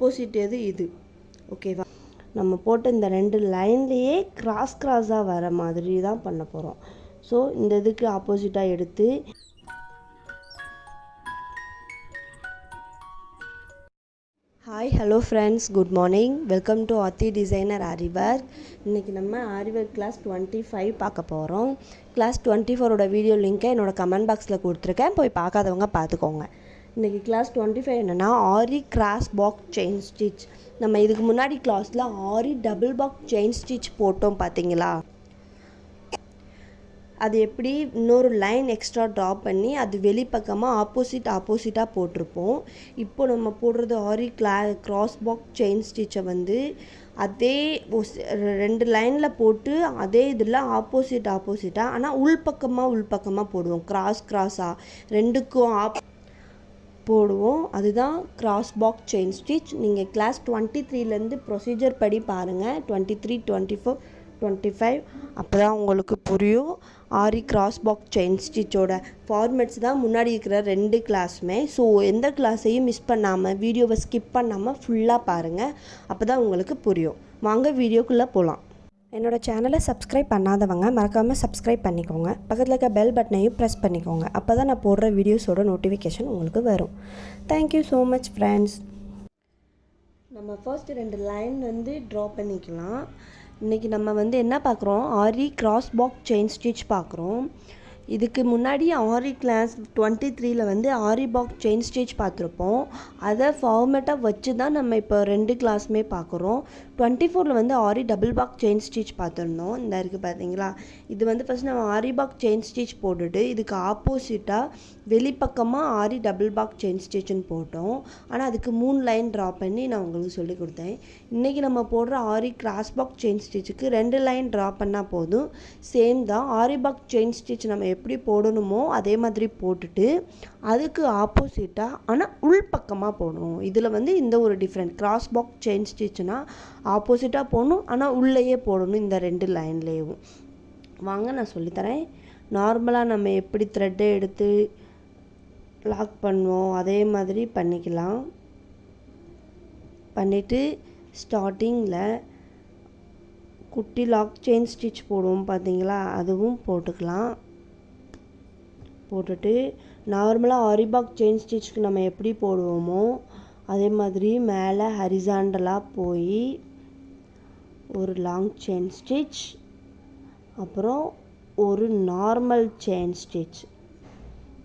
Opposite எது இது. ஓகேவா? நம்ம போட்ட இந்த 2 லைன்லேயே கிராஸாக வர மாதிரி தான் பண்ண போகிறோம். ஸோ இந்த இதுக்கு ஆப்போசிட்டாக எடுத்து hi hello friends, good morning. Welcome to ஆத்தி டிசைனர் ஆரிவர்க். இன்றைக்கி நம்ம ஆரிவர்க் கிளாஸ் 25 பார்க்க போகிறோம். கிளாஸ் 24ஓட வீடியோ லிங்க்கை என்னோடய கமெண்ட் பாக்ஸில் கொடுத்துருக்கேன், போய் பார்க்காதவங்க பார்த்துக்கோங்க. இன்றைக்கி கிளாஸ் 25 என்னென்னா ஆரி கிராஸ் பாக்ஸ் செயின் ஸ்டிச். நம்ம இதுக்கு முன்னாடி கிளாஸில் ஆரி டபுள் பாக்ஸ் செயின் ஸ்டிச் போட்டோம் பார்த்தீங்களா? அது எப்படி இன்னொரு லைன் எக்ஸ்ட்ரா ட்ரா பண்ணி அது வெளிப்பக்கமாக ஆப்போசிட்டாக போட்டிருப்போம். இப்போ நம்ம போடுறது ஆரி கிராஸ் பாக்ஸ் செயின் ஸ்டிச்சை வந்து அதே 2 லைனில் போட்டு அதே இதில் ஆப்போசிட்டாக ஆனால் உள்பக்கமாக போடுவோம். கிராஸாக 2க்கும் போடுவோம். அதுதான் கிராஸ் பாக்ஸ் செயின் ஸ்டிச். நீங்கள் கிளாஸ் 23லேருந்து ப்ரொசீஜர் படி பாருங்கள். 23, 24, 25 அப்போ தான் உங்களுக்கு புரியும். ஆரி கிராஸ் பாக்ஸ் செயின் ஸ்டிச்சோட ஃபார்மேட்ஸ் தான் முன்னாடி இருக்கிற 2 கிளாஸுமே. ஸோ எந்த கிளாஸையும் மிஸ் பண்ணாமல், வீடியோவை ஸ்கிப் பண்ணாமல் ஃபுல்லாக பாருங்கள். அப்போ தான் உங்களுக்கு புரியும். வாங்க வீடியோக்குள்ளே போகலாம். என்னோடய சேனலை சப்ஸ்கிரைப் பண்ணாதவங்க மறக்காமல் சப்ஸ்கிரைப் பண்ணிக்கோங்க. பக்கத்தில் இருக்க பெல் பட்டனையும் ப்ரெஸ் பண்ணிக்கோங்க. அப்போ தான் நான் போடுற வீடியோஸோட நோட்டிஃபிகேஷன் உங்களுக்கு வரும். Thank you so much friends. நம்ம ஃபர்ஸ்ட் 2 லைன் வந்து ட்ரா பண்ணிக்கலாம். இன்றைக்கி நம்ம வந்து என்ன பார்க்குறோம்? ஆரி கிராஸ் பாக்ஸ் செயின் ஸ்டிச் பார்க்குறோம். இதுக்கு முன்னாடி ஆரி கிளாஸ் 23ல் வந்து ஆரி பாக்ஸ் செயின் ஸ்டிச் பார்த்துருப்போம். அதை ஃபார்மேட்டாக வச்சு தான் நம்ம இப்போ 2 கிளாஸுமே பார்க்குறோம். 24ல் வந்து ஆரி டபுள் பாக்ஸ் செயின் ஸ்டிச் பார்த்துருந்தோம். இந்த இருக்குது பார்த்தீங்களா? இது வந்து ஃபஸ்ட் நம்ம ஆரி பாக்ஸ் செயின் ஸ்டிச் போட்டுட்டு இதுக்கு ஆப்போசிட்டாக வெளிப்பக்கமாக ஆரி டபுள் பாக்ஸ் செயின் ஸ்டிச்சுன்னு போட்டோம். ஆனால் அதுக்கு 3 லைன் ட்ரா பண்ணி நான் உங்களுக்கு சொல்லி கொடுத்தேன். இன்றைக்கி நம்ம போடுற ஆரி கிராஸ் பாக்ஸ் செயின் ஸ்டிச்சுக்கு 2 லைன் ட்ரா பண்ணால் போதும். சேம் தான். ஆரி பாக்ஸ் செயின் ஸ்டிச் நம்ம எப்படி போடணுமோ அதே மாதிரி போட்டுட்டு அதுக்கு ஆப்போசிட்டாக ஆனால் உள்பக்கமாக போடணும். இதில் வந்து இந்த ஒரு டிஃப்ரெண்ட். கிராஸ் பாக்ஸ் செயின் ஸ்டிச்னால் ஆப்போசிட்டாக போடணும், ஆனால் உள்ளேயே போடணும். இந்த 2 லைன்லேயும் வாங்க நான் சொல்லித்தரேன். நார்மலாக நம்ம எப்படி த்ரெட்டை எடுத்து லாக் பண்ணுவோம் அதே மாதிரி பண்ணிக்கலாம். பண்ணிவிட்டு ஸ்டார்டிங்கில் குட்டி லாக் செயின் ஸ்டிச் போடுவோம் பார்த்தீங்களா? அதுவும் போட்டுக்கலாம். போட்டுட்டு நார்மலாக ஆரி பாக்ஸ் செயின் ஸ்டிச்சுக்கு நம்ம எப்படி போடுவோமோ அதே மாதிரி மேலே ஹரிசாண்டலாக போய் ஒரு லாங் செயின் ஸ்டிச், அப்புறம் ஒரு நார்மல் செயின் ஸ்டிச்.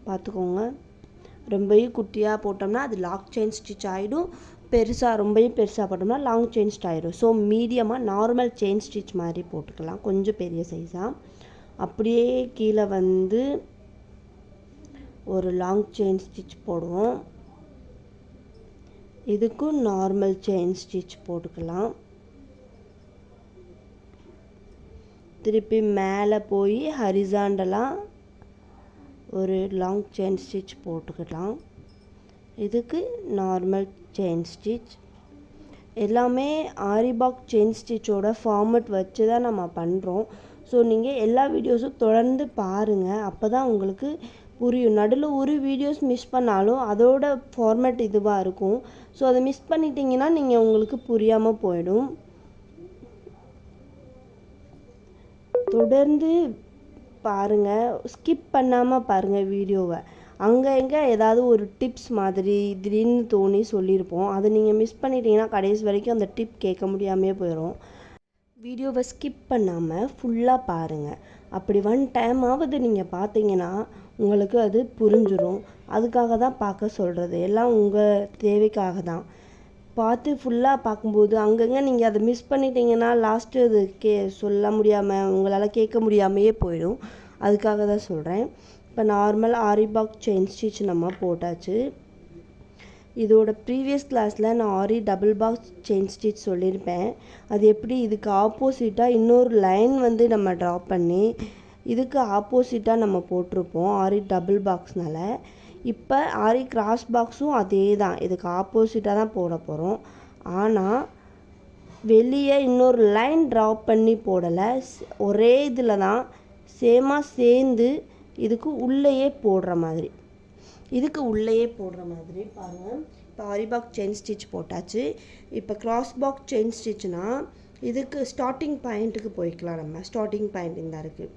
பார்த்துக்கோங்க, ரொம்பவும் குட்டியாக போட்டோம்னா அது லாக் செயின் ஸ்டிச் ஆகிடும். ரொம்பவும் பெருசாக போட்டோம்னா லாங் செயின் ஸ்டிச் ஆகிடும். ஸோ மீடியமாக நார்மல் செயின் ஸ்டிச் மாதிரி போட்டுக்கலாம், கொஞ்சம் பெரிய சைஸாக. அப்படியே கீழே வந்து ஒரு லாங் செயின் ஸ்டிச் போடுவோம். இதுக்கும் நார்மல் செயின் ஸ்டிச் போட்டுக்கலாம். திருப்பி மேலே போய் ஹரிசாண்டலாக ஒரு லாங் செயின் ஸ்டிச் போட்டுக்கலாம். இதுக்கு நார்மல் செயின் ஸ்டிச். எல்லாமே ஆரி பாக்ஸ் செயின் ஸ்டிச்சோட ஃபார்மேட் வச்சு தான் நம்ம பண்ணுறோம். ஸோ நீங்கள் எல்லா வீடியோஸும் தொடர்ந்து பாருங்கள், அப்போ தான் உங்களுக்கு புரியும். நடுவில் ஒரு வீடியோஸ் மிஸ் பண்ணாலும் அதோட ஃபார்மேட் இதுவாக இருக்கும். ஸோ அதை மிஸ் பண்ணிட்டீங்கன்னா நீங்கள் உங்களுக்கு புரியாமல் போயிடும். தொடர்ந்து பாருங்கள், ஸ்கிப் பண்ணாமல் பாருங்கள் வீடியோவை. அங்கே எங்கே ஏதாவது ஒரு டிப்ஸ் மாதிரி திடீர்னு தோணி சொல்லியிருப்போம். அதை நீங்கள் மிஸ் பண்ணிட்டீங்கன்னா கடைசி வரைக்கும் அந்த டிப் கேட்க முடியாமே போயிடும். வீடியோவை ஸ்கிப் பண்ணாமல் ஃபுல்லாக பாருங்கள். அப்படி 1 டைமாவது நீங்கள் பார்த்தீங்கன்னா உங்களுக்கு அது புரிஞ்சிடும். அதுக்காக தான் பார்க்க சொல்கிறது. எல்லாம் உங்கள் தேவைக்காக தான். பார்த்து ஃபுல்லாக பார்க்கும்போது அங்கங்கே நீங்கள் அதை மிஸ் பண்ணிட்டீங்கன்னா லாஸ்ட்டு அது சொல்ல முடியாமல், உங்களால் கேட்க முடியாமையே போயிடும். அதுக்காக தான் சொல்கிறேன். இப்போ நார்மல் ஆரி பாக்ஸ் செயின் ஸ்டிச் நம்ம போட்டாச்சு. இதோட ப்ரீவியஸ் கிளாஸில் நான் ஆரி டபுள் பாக்ஸ் செயின் ஸ்டிச் சொல்லியிருப்பேன். அது எப்படி இதுக்கு ஆப்போசிட்டாக இன்னொரு லைன் வந்து நம்ம ட்ரா பண்ணி இதுக்கு ஆப்போசிட்டாக நம்ம போட்டிருப்போம் ஆரி டபுள் பாக்ஸ்னால. இப்போ ஆரி கிராஸ் பாக்ஸும் அதே தான், இதுக்கு ஆப்போசிட்டாக தான் போட போகிறோம். ஆனால் வெளியே இன்னொரு லைன் ட்ரா பண்ணி போடலை, ஒரே இதில் தான் சேமாக சேர்ந்து இதுக்கு உள்ளேயே போடுற மாதிரி பாருங்கள். இப்போ ஆரி பாக்ஸ் செயின் ஸ்டிச் போட்டாச்சு. இப்போ கிராஸ் பாக்ஸ் செயின் ஸ்டிச்னால் இதுக்கு ஸ்டார்டிங் பாயிண்ட்டுக்கு போய்க்கலாம். நம்ம ஸ்டார்டிங் பாயிண்ட் இந்த இருக்குது,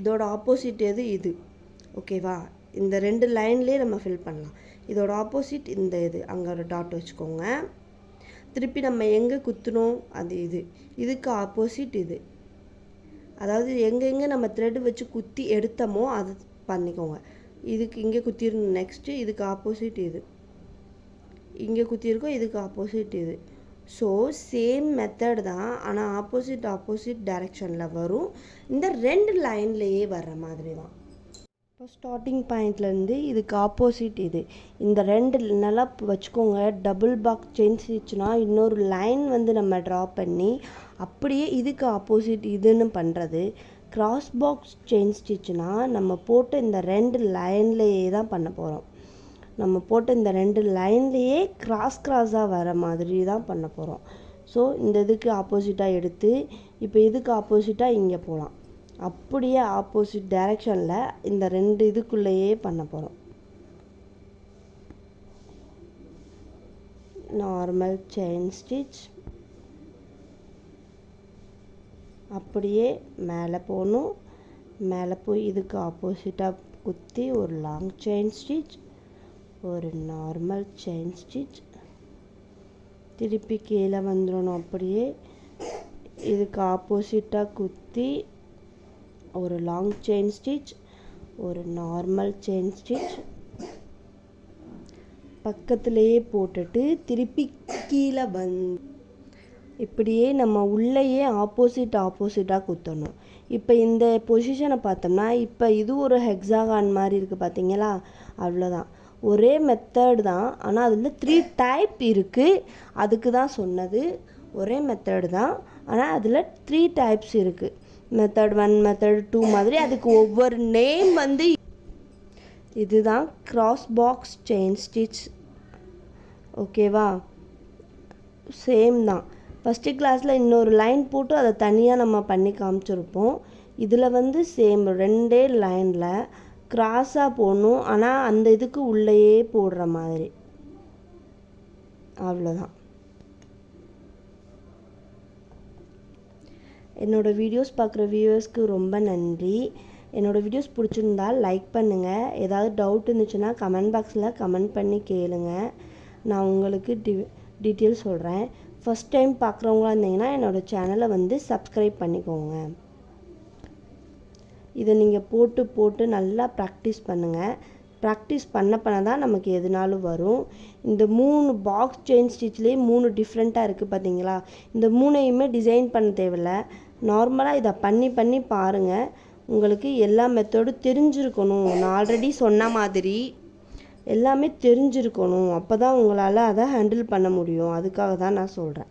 இதோட ஆப்போசிட் எது இது, ஓகேவா? இந்த 2 லைன்லேயே நம்ம ஃபில் பண்ணலாம். இதோட ஆப்போசிட் இந்த இது, அங்கே ஒரு டாட் வச்சுக்கோங்க. திருப்பி நம்ம எங்கே குத்தணும் அது இதுக்கு ஆப்போசிட் இது, அதாவது எங்கெங்கே நம்ம த்ரெட் வச்சு குத்தி எடுத்தோமோ அது பண்ணிக்கோங்க. இதுக்கு இங்கே குத்திடணும். நெக்ஸ்ட்டு இதுக்கு ஆப்போசிட் இது, இங்கே குத்திருக்கோம், இதுக்கு ஆப்போசிட் இது. ஸோ சேம் மெத்தட் தான், ஆனால் ஆப்போசிட் டைரெக்ஷனில் வரும். இந்த 2 லைன்லேயே வர்ற மாதிரி தான். இப்போ ஸ்டார்டிங் பாயிண்ட்லேருந்து இதுக்கு ஆப்போசிட் இது, இந்த 2 நல்லா வச்சுக்கோங்க. டபுள் பாக்ஸ் செயின் ஸ்டிச்னால் இன்னொரு லைன் வந்து நம்ம ட்ரா பண்ணி அப்படியே இதுக்கு ஆப்போசிட் இதுன்னு பண்ணுறது. கிராஸ் பாக்ஸ் செயின் ஸ்டிச்னால் நம்ம போட்ட இந்த 2 லைன்லேயே தான் பண்ண போகிறோம். நம்ம போட்ட இந்த 2 லைன்லேயே கிராஸாக வர மாதிரி தான் பண்ண போகிறோம். ஸோ இந்த இதுக்கு ஆப்போசிட்டாக எடுத்து இப்போ இதுக்கு ஆப்போசிட்டாக இங்கே போகலாம். அப்படியே ஆப்போசிட் டைரெக்ஷனில் இந்த 2 இதுக்குள்ளேயே பண்ண போகிறோம். நார்மல் செயின் ஸ்டிச், அப்படியே மேலே போகணும். மேலே போய் இதுக்கு ஆப்போசிட்டாக குத்தி ஒரு லாங் செயின் ஸ்டிச், ஒரு நார்மல் செயின் ஸ்டிச், திருப்பி கீழே வந்துடணும். அப்படியே இதுக்கு ஆப்போசிட்டாக குத்தி ஒரு லாங் செயின் ஸ்டிச், ஒரு நார்மல் செயின் ஸ்டிச், பக்கத்துலேயே போட்டுட்டு திருப்பி கீழே இப்படியே நம்ம உள்ளேயே ஆப்போசிட்டாக குத்தணும். இப்போ இந்த பொசிஷனை பார்த்தோம்னா இப்போ இது ஒரு ஹெக்ஸாகான் மாதிரி இருக்குது, பார்த்தீங்களா? அவ்வளோதான், ஒரே மெத்தட் தான். ஆனால் அதில் 3 டைப் இருக்குது, அதுக்கு தான் சொன்னது. ஒரே மெத்தட் தான், ஆனால் அதில் 3 டைப்ஸ் இருக்குது. மெத்தட் 1, மெத்தட் 2 மாதிரி அதுக்கு ஒவ்வொரு நேம் வந்து. இதுதான் கிராஸ் பாக்ஸ் செயின் ஸ்டிச், ஓகேவா? சேம் தான். ஃபஸ்ட்டு கிளாஸில் இன்னொரு லைன் போட்டு அதை தனியாக நம்ம பண்ணி காமிச்சிருப்போம். இதில் வந்து சேம் 2 லைனில் கிராஸாக போடணும், ஆனால் அந்த இதுக்கு உள்ளேயே போடுற மாதிரி. அவ்வளோதான். என்னோடய வீடியோஸ் பார்க்குற வியூவர்ஸ்க்கு ரொம்ப நன்றி. என்னோடய வீடியோஸ் பிடிச்சிருந்தால் லைக் பண்ணுங்கள். ஏதாவது டவுட் இருந்துச்சுன்னா கமெண்ட் பாக்ஸில் கமெண்ட் பண்ணி கேளுங்க, நான் உங்களுக்கு டீட்டெயில் சொல்கிறேன். ஃபஸ்ட் டைம் பார்க்குறவங்களா இருந்தீங்கன்னா என்னோடய சேனலை வந்து சப்ஸ்கிரைப் பண்ணிக்கோங்க. இதை நீங்கள் போட்டு நல்லா ப்ராக்டிஸ் பண்ணுங்கள். ப்ராக்டிஸ் பண்ண தான் நமக்கு எதுனாலும் வரும். இந்த 3 பாக்ஸ் செயின் ஸ்டிச்லேயே 3 டிஃப்ரெண்ட்டாக இருக்குது, பார்த்தீங்களா? இந்த 3ஐயுமே டிசைன் பண்ண தேவையில்ல. நார்மலாக இதை பண்ணி பாருங்கள். உங்களுக்கு எல்லா மெத்தடும் தெரிஞ்சிருக்கணும். நான் ஆல்ரெடி சொன்ன மாதிரி எல்லாமே தெரிஞ்சிருக்கணும். அப்போ தான் உங்களால் அதை ஹேண்டில் பண்ண முடியும். அதுக்காக தான் நான் சொல்கிறேன்.